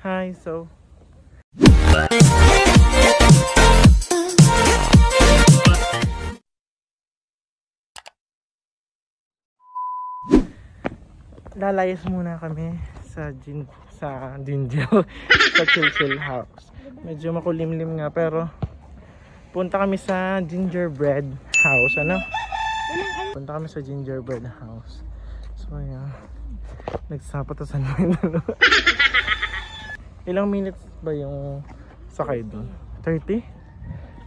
Hi, so lalayas muna kami sa Ginger sa Chill House. Medyo makulimlim nga pero punta kami sa Gingerbread House. Ano? Punta kami sa Gingerbread House. So ayan, nagsapatasan mo yung dalawa. Ilang minutes ba yung sakay doon? 30?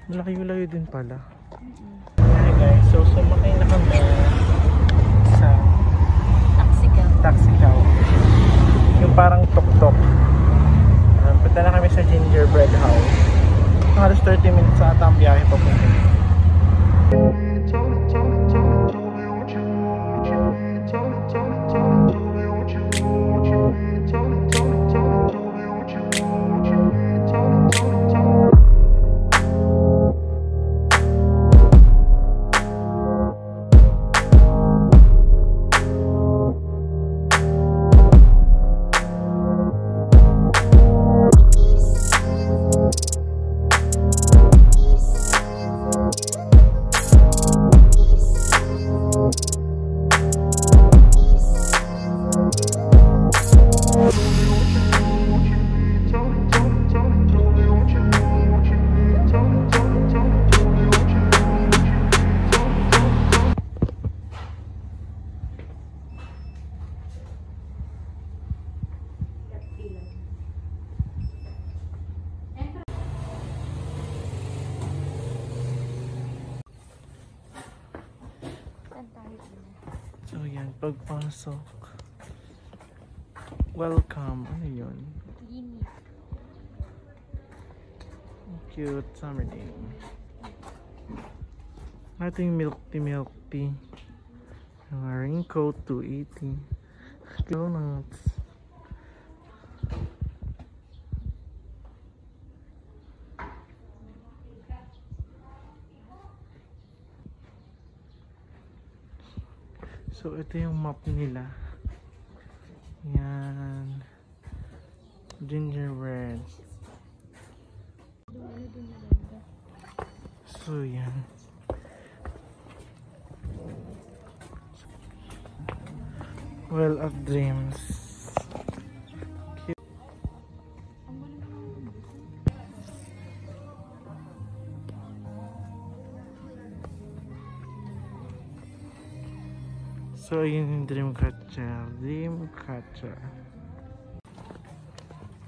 Malayo-layo din pala. Hi guys, so sumakay na kami sa Taxi Cow. Yung parang tuk-tuk. Punta na kami sa Gingerbread House. Halos 30 minutes ata ang biyahe papunta. So yan, pagpasok, welcome, ano yun? Cute summer day. Ating milk tea. Raincoat 280. Donuts. So ito yung map nila. Yan. Gingerbread. So yan. Well of Dreams. Cute. So yun yung Dreamcatcher.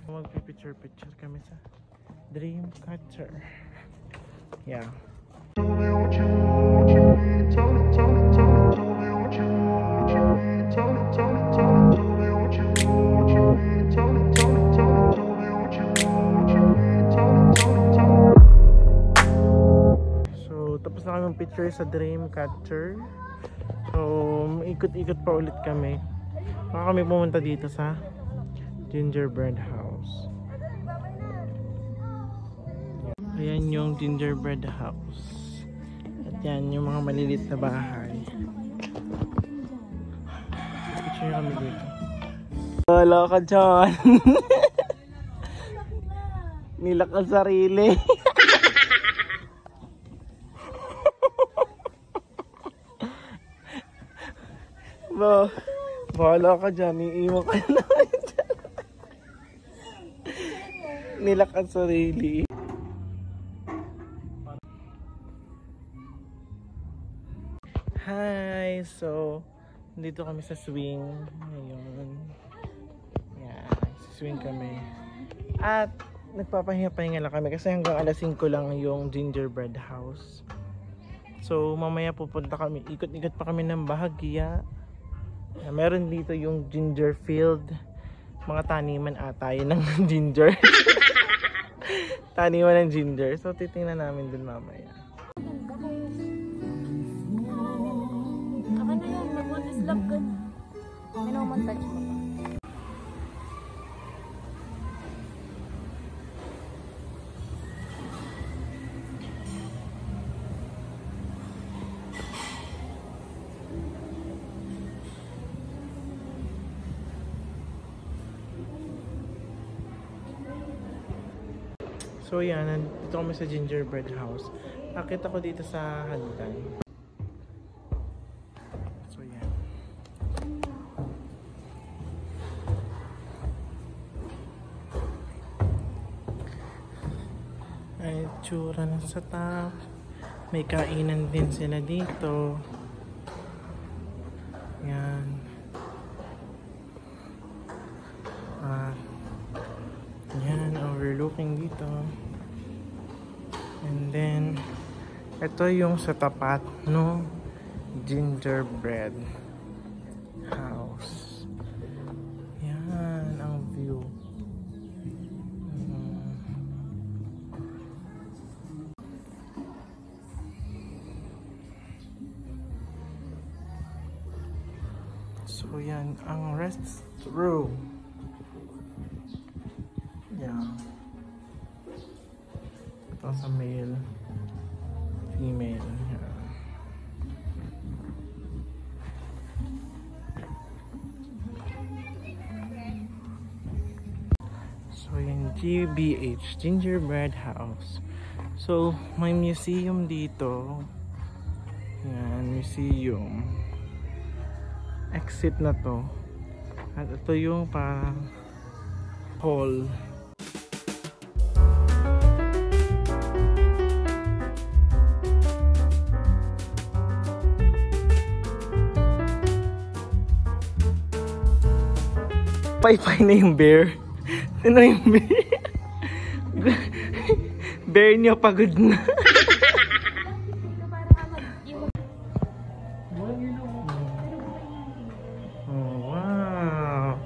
Magpipicture kami sa Dreamcatcher. Yeah. So tapos na kami picture sa Dreamcatcher. So ikot-ikot pa ulit kami. Baka kami pumunta dito sa Gingerbread House. Ayan yung Gingerbread House. At yan yung mga malilit na bahay. Picture kami dito. Wala ka dyan. Nilak ang sarili. Bahala ka dyan. Iiwan ka na dyan. Nilak ang sarili. Hi! So, dito kami sa swing. Ngayon. Yan. Swing kami. At, nagpapahinga-pahinga lang kami kasi hanggang alas 5 lang yung Gingerbread House. So, mamaya pupunta kami. Ikot-ikot pa kami ng bahagya. Meron dito yung ginger field. Mga taniman ata yun ng ginger. Taniman ng ginger. So, titingnan namin dun mamaya. Love good. Minomontage mo ba? So yan, nandito kami sa gingerbread house. Akit ako dito sa hagdan. So yan. Ay, tsura na sa top. May kainan din sila dito. Yan. Yan, overlooking dito. And then, ito yung sa tapat no gingerbread house. Yan ang view. So yan ang restroom. Yan. Ito sa male, female. Yan. So yung GBH, Gingerbread House. So may museum dito. Yan, museum. Exit na to. At ito yung parang hall. Pay-pay na yung bear. Ano yung bear? Bear niya pagod na. Oh, wow.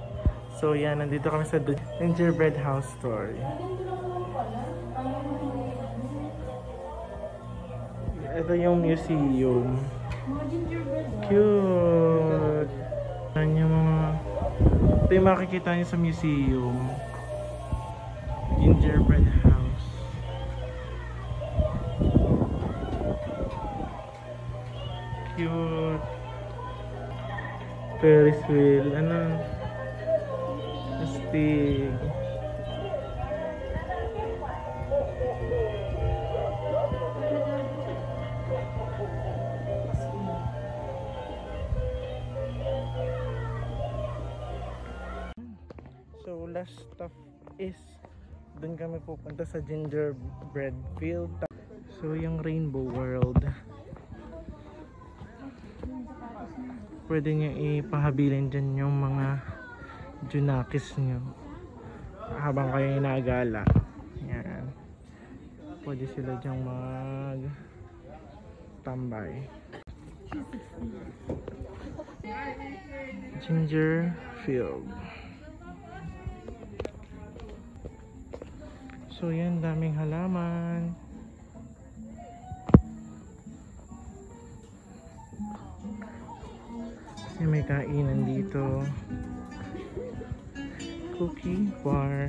So yan, nandito kami sa gingerbread house story. Ito yung museum. Cute. Yan yung mga... Ito yung makikita niyo sa museum. Gingerbread house. Cute. Ferris wheel. Ano? Astig. So last stop is doon kami pupunta sa gingerbread field. So yung Rainbow World. Pwede nyo ipahabilin dyan yung mga junakis nyo habang kayo inagala. Yan. Pwede sila dyan mag tambay. Ginger field. So yan, daming halaman. Kasi may kainan dito. Cookie bar.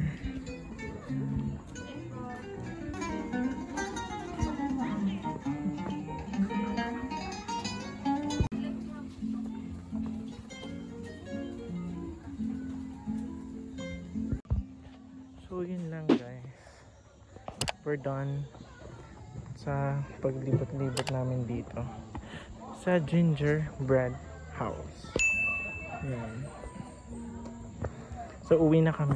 So yun lang guys. We're done sa paglibot-libot namin dito sa gingerbread house. Yan. So uwi na kami.